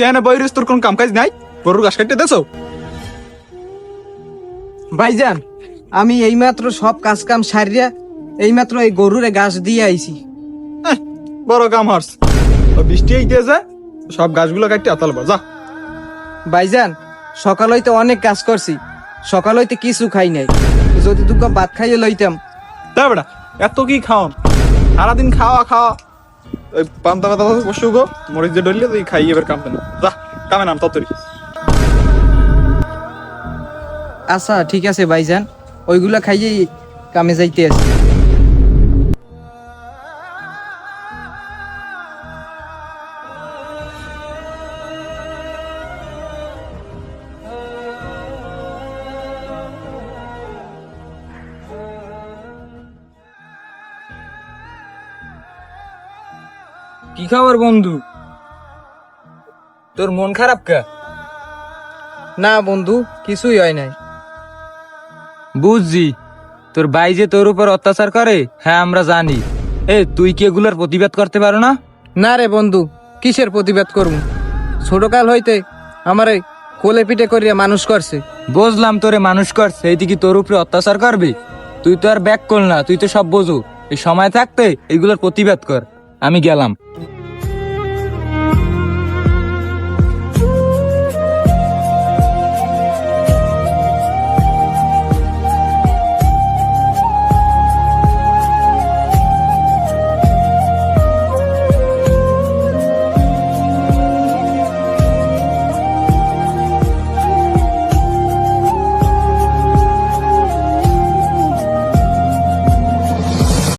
তুই এনে বই তোর কোন কাম কাজ নাই? গরুর ঘাস কাটতে দেছো? ভাইজান, আমি এইমাত্র সব কাজ কাম সারিয়া এইমাত্র এই গরুরে ঘাস দিয়ে আইছি। বড় কাম হার্স। বৃষ্টি আইতেছে, সব গাছগুলো কাটতে আতালবো যা। ভাইজান, সকাল হইতে অনেক কাজ করছি, সকাল হইতে কিছু খাই নাই। যদি দুটো ভাত খাইয়ে লইতাম। তা বেটা এত কি খাওন? সারাদিন খাওয়া খাওয়া ওই পান্তা পাতা বসে গো মরিচ যে ডললে তুই খাই এবার কামতে না যা, কামে নাম ততরি। আচ্ছা ঠিক আছে ভাইজান, ওইগুলা খাইয়েই কামে যাইতে আছে। কি খবর বন্ধু? তোর মন খারাপ কে? না বন্ধু, কিছুই হয় নাই। বুঝছি, তোর ভাই যে তোর উপর অত্যাচার করে, হ্যাঁ আমরা জানি। তুই কি এগুলোর প্রতিবাদ করতে পারো না? না রে বন্ধু, কিসের প্রতিবাদ করবো? ছোটকাল হইতে আমারে কোলে পিঠে করিয়া মানুষ করছে। বুঝলাম তোরে মানুষ করছে, এইটি কি তোর উপরে অত্যাচার করবে? তুই তো আর ব্যাক কর না, তুই তো সব বোঝো। এই সময় থাকতে এগুলোর প্রতিবাদ কর। আমি গেলাম।